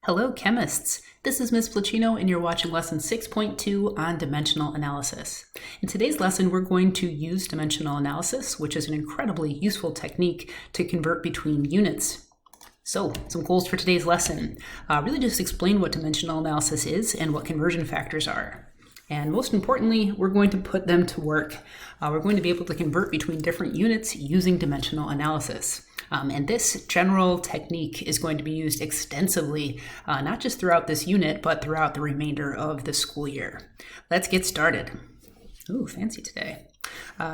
Hello, chemists! This is Ms. Placino, and you're watching Lesson 6.2 on dimensional analysis. In today's lesson, we're going to use dimensional analysis, which is an incredibly useful technique to convert between units. So, some goals for today's lesson. Really just explain what dimensional analysis is and what conversion factors are. And most importantly, we're going to put them to work. We're going to be able to convert between different units using dimensional analysis. And this general technique is going to be used extensively, not just throughout this unit, but throughout the remainder of the school year. Let's get started. Ooh, fancy today.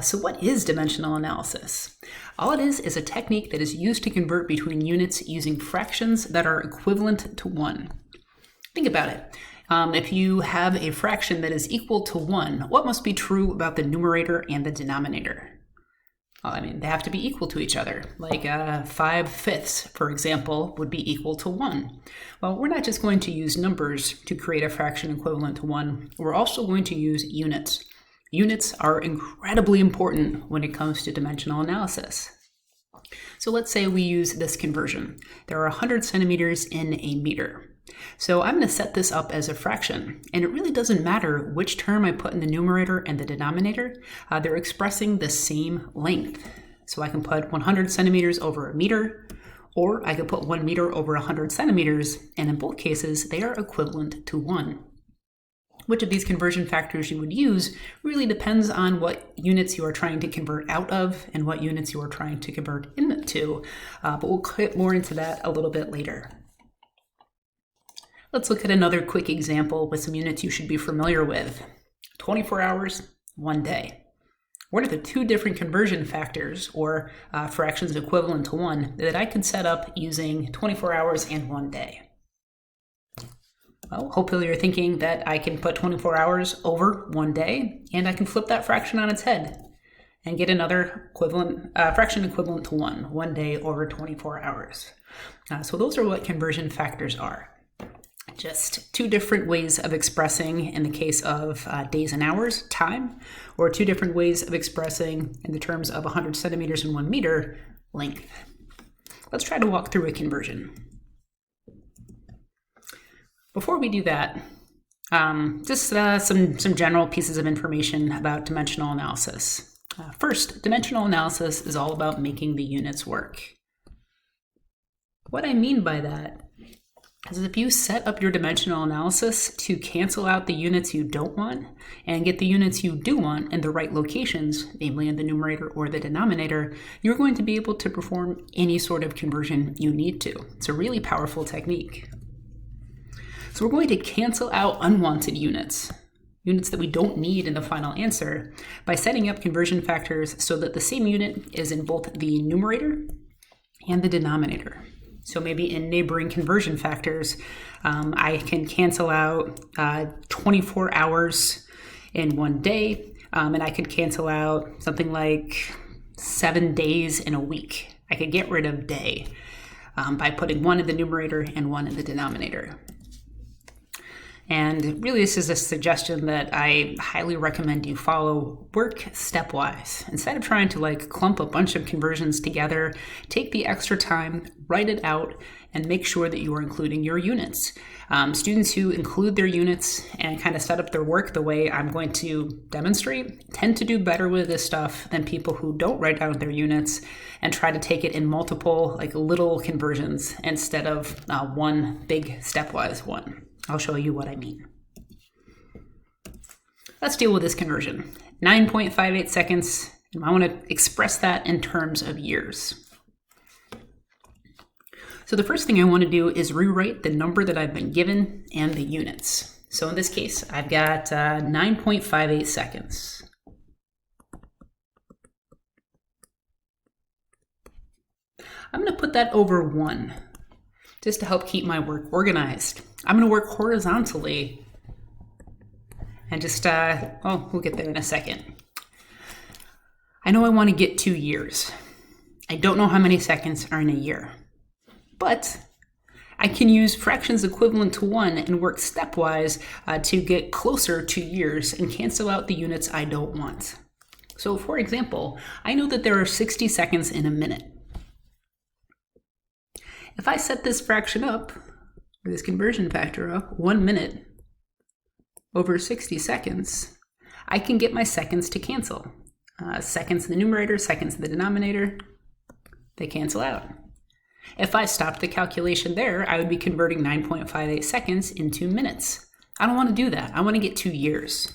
So what is dimensional analysis? All it is a technique that is used to convert between units using fractions that are equivalent to 1. Think about it. If you have a fraction that is equal to 1, what must be true about the numerator and the denominator? Well, they have to be equal to each other. Like 5/5, for example, would be equal to 1. Well, we're not just going to use numbers to create a fraction equivalent to 1. We're also going to use units. Units are incredibly important when it comes to dimensional analysis. So let's say we use this conversion. There are 100 centimeters in a meter. So I'm going to set this up as a fraction, and it really doesn't matter which term I put in the numerator and the denominator. They're expressing the same length. So I can put 100 centimeters over a meter, or I could put 1 meter over 100 centimeters, and in both cases, they are equivalent to 1. Which of these conversion factors you would use really depends on what units you are trying to convert out of and what units you are trying to convert into, but we'll get more into that a little bit later. Let's look at another quick example with some units you should be familiar with. 24 hours, 1 day. What are the two different conversion factors, or fractions equivalent to 1, that I can set up using 24 hours and 1 day? Well, hopefully you're thinking that I can put 24 hours over 1 day, and I can flip that fraction on its head and get another fraction equivalent to 1 day over 24 hours. So those are what conversion factors are. Just two different ways of expressing, in the case of days and hours, time, or two different ways of expressing, in the terms of 100 centimeters and 1 meter, length. Let's try to walk through a conversion. Before we do that, just some general pieces of information about dimensional analysis. First, dimensional analysis is all about making the units work. What I mean by that is if you set up your dimensional analysis to cancel out the units you don't want and get the units you do want in the right locations, namely in the numerator or the denominator, you're going to be able to perform any sort of conversion you need to. It's a really powerful technique. So we're going to cancel out unwanted units that we don't need in the final answer, by setting up conversion factors so that the same unit is in both the numerator and the denominator. So maybe in neighboring conversion factors, I can cancel out 24 hours in 1 day, and I could cancel out something like 7 days in a week. I could get rid of day by putting 1 in the numerator and 1 in the denominator. And really, this is a suggestion that I highly recommend you follow. Work stepwise. Instead of trying to clump a bunch of conversions together, take the extra time, write it out, and make sure that you are including your units. Students who include their units and kind of set up their work the way I'm going to demonstrate tend to do better with this stuff than people who don't write down their units and try to take it in multiple little conversions instead of one big stepwise one. I'll show you what I mean. Let's deal with this conversion. 9.58 seconds, and I want to express that in terms of years. So the first thing I want to do is rewrite the number that I've been given and the units. So in this case, I've got 9.58 seconds. I'm going to put that over 1, just to help keep my work organized. I'm going to work horizontally and just, we'll get there in a second. I know I want to get 2 years. I don't know how many seconds are in a year, but I can use fractions equivalent to 1 and work stepwise to get closer to years and cancel out the units I don't want. So for example, I know that there are 60 seconds in a minute. If I set this fraction up for this conversion factor of 1 minute over 60 seconds, I can get my seconds to cancel. Seconds in the numerator, seconds in the denominator, they cancel out. If I stopped the calculation there, I would be converting 9.58 seconds into minutes. I don't want to do that. I want to get to years.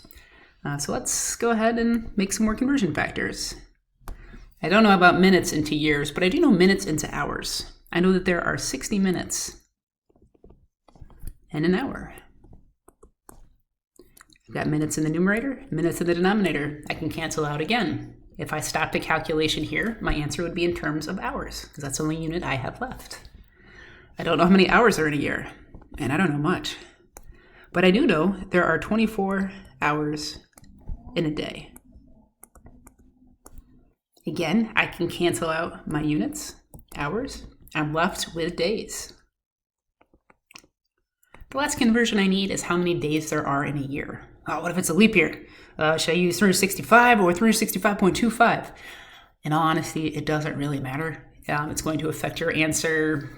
So let's go ahead and make some more conversion factors. I don't know about minutes into years, but I do know minutes into hours. I know that there are 60 minutes and an hour. I've got minutes in the numerator, minutes in the denominator. I can cancel out again. If I stop the calculation here, my answer would be in terms of hours, because that's the only unit I have left. I don't know how many hours are in a year, and I don't know much. But I do know there are 24 hours in a day. Again, I can cancel out my units, hours. I'm left with days. The last conversion I need is how many days there are in a year. Oh, what if it's a leap year? Should I use 365 or 365.25? In all honesty, it doesn't really matter. It's going to affect your answer.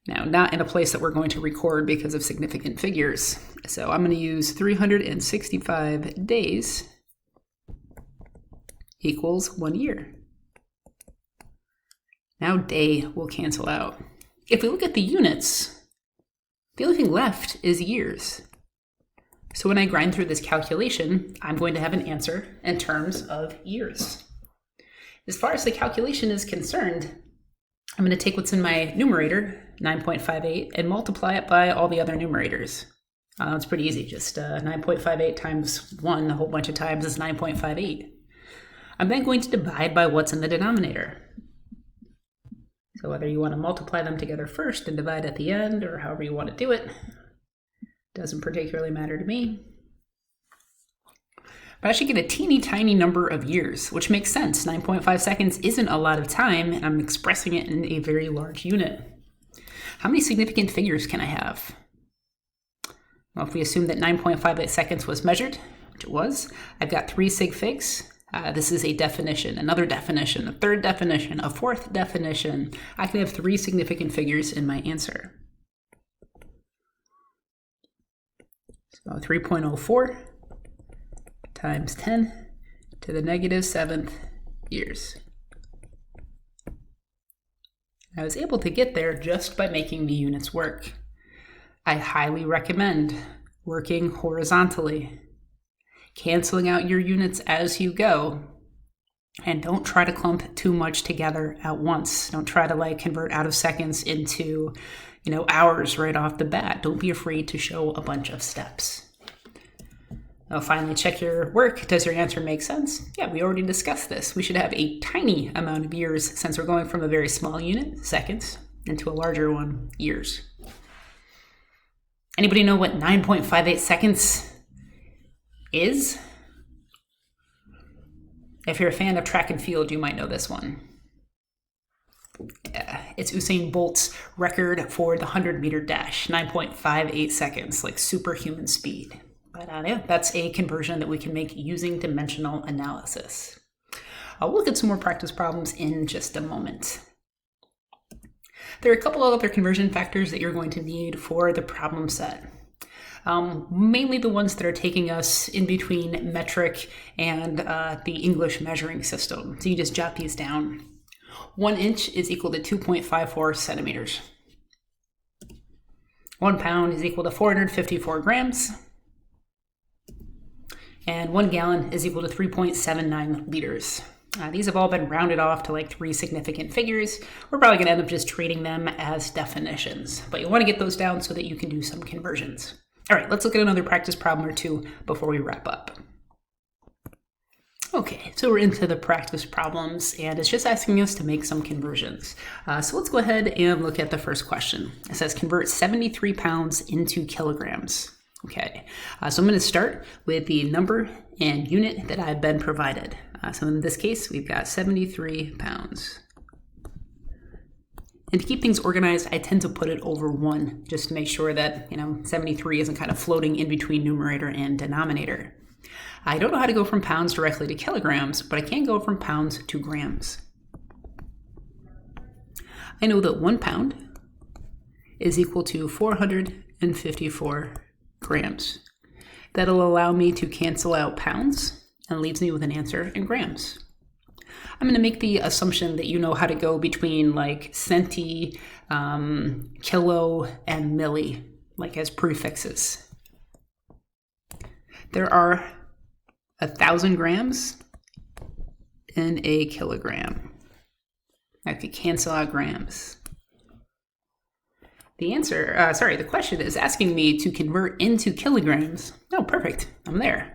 Now, not in a place that we're going to record because of significant figures. So I'm going to use 365 days equals 1 year. Now day will cancel out. If we look at the units, the only thing left is years. So when I grind through this calculation, I'm going to have an answer in terms of years. As far as the calculation is concerned, I'm going to take what's in my numerator, 9.58, and multiply it by all the other numerators. It's pretty easy. Just 9.58 times 1 a whole bunch of times is 9.58. I'm then going to divide by what's in the denominator. So whether you want to multiply them together first and divide at the end, or however you want to do it, doesn't particularly matter to me. But I should get a teeny tiny number of years, which makes sense. 9.5 seconds isn't a lot of time, and I'm expressing it in a very large unit. How many significant figures can I have? Well, if we assume that 9.58 seconds was measured, which it was, I've got 3 sig figs. This is a definition, another definition, a third definition, a fourth definition. I can have 3 significant figures in my answer. So 3.04 times 10 to the negative 7th years. I was able to get there just by making the units work. I highly recommend working horizontally, canceling out your units as you go, and don't try to clump too much together at once. Don't try to convert out of seconds into, hours right off the bat. Don't be afraid to show a bunch of steps. Now finally, check your work. Does your answer make sense? Yeah, we already discussed this. We should have a tiny amount of years since we're going from a very small unit, seconds, into a larger one, years. Anybody know what 9.58 seconds is? If you're a fan of track and field, you might know this one. Yeah, it's Usain Bolt's record for the 100-meter dash, 9.58 seconds, like superhuman speed. But yeah, that's a conversion that we can make using dimensional analysis. We'll look at some more practice problems in just a moment. There are a couple of other conversion factors that you're going to need for the problem set. Mainly the ones that are taking us in between metric and the English measuring system. So you just jot these down. 1 inch is equal to 2.54 centimeters. 1 pound is equal to 454 grams. And 1 gallon is equal to 3.79 liters. These have all been rounded off to 3 significant figures. We're probably going to end up just treating them as definitions, but you want to get those down so that you can do some conversions. All right, let's look at another practice problem or two before we wrap up. Okay, so we're into the practice problems, and it's just asking us to make some conversions. So let's go ahead and look at the first question. It says convert 73 pounds into kilograms. Okay, so I'm going to start with the number and unit that I've been provided. So in this case, we've got 73 pounds. And to keep things organized, I tend to put it over 1, just to make sure that, 73 isn't kind of floating in between numerator and denominator. I don't know how to go from pounds directly to kilograms, but I can go from pounds to grams. I know that 1 pound is equal to 454 grams. That'll allow me to cancel out pounds and leaves me with an answer in grams. I'm going to make the assumption that you know how to go between like centi, kilo, and milli, like as prefixes. There are 1,000 grams in a kilogram. I could cancel out grams. The question is asking me to convert into kilograms. Oh, perfect. I'm there.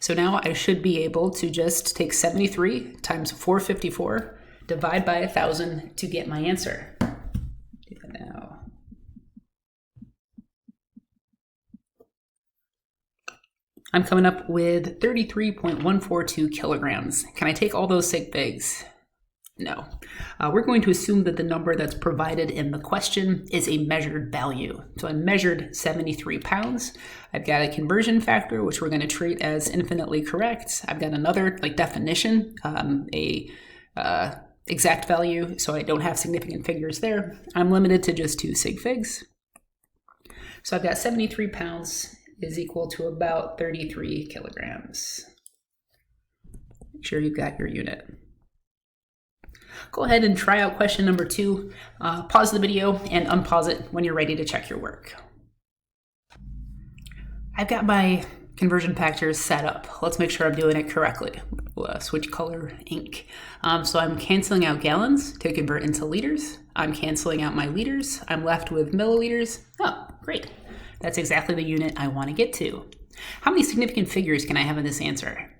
So now I should be able to just take 73 times 454, divide by 1,000 to get my answer. Do that now. I'm coming up with 33.142 kilograms. Can I take all those sig figs? No. We're going to assume that the number that's provided in the question is a measured value. So I measured 73 pounds. I've got a conversion factor, which we're going to treat as infinitely correct. I've got another definition, exact value, so I don't have significant figures there. I'm limited to just 2 sig figs. So I've got 73 pounds is equal to about 33 kilograms. Make sure you've got your unit. Go ahead and try out question number 2. Pause the video and unpause it when you're ready to check your work. I've got my conversion factors set up. Let's make sure I'm doing it correctly. We'll switch color ink. So I'm canceling out gallons to convert into liters. I'm canceling out my liters. I'm left with milliliters. Oh, great. That's exactly the unit I want to get to. How many significant figures can I have in this answer?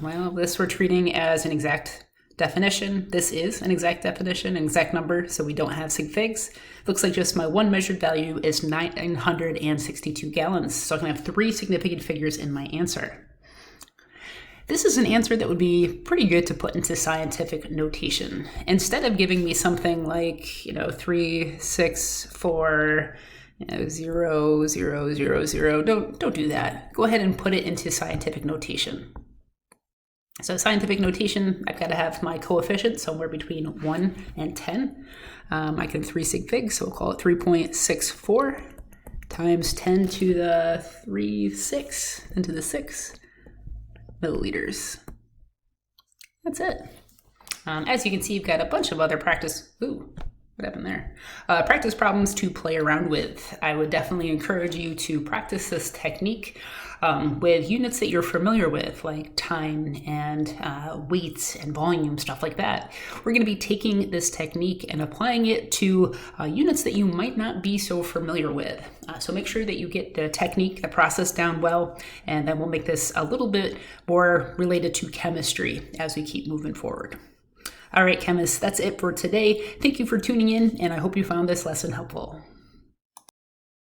Well, this we're treating as an exact definition. This is an exact definition, an exact number, so we don't have sig figs. Looks like just my one measured value is 962 gallons, so I can have 3 significant figures in my answer. This is an answer that would be pretty good to put into scientific notation. Instead of giving me something like, 3, 6, 4, 0, 0, 0, 0, don't do that. Go ahead and put it into scientific notation. So scientific notation, I've got to have my coefficient somewhere between 1 and 10. I can 3 sig figs, so we'll call it 3.64 times 10 to the 6 milliliters. That's it. As you can see, you've got a bunch of other practice. What happened there? Practice problems to play around with. I would definitely encourage you to practice this technique with units that you're familiar with, like time and weights and volume, stuff like that. We're going to be taking this technique and applying it to units that you might not be so familiar with. So make sure that you get the technique, the process down well, and then we'll make this a little bit more related to chemistry as we keep moving forward. All right, chemists, that's it for today. Thank you for tuning in, and I hope you found this lesson helpful.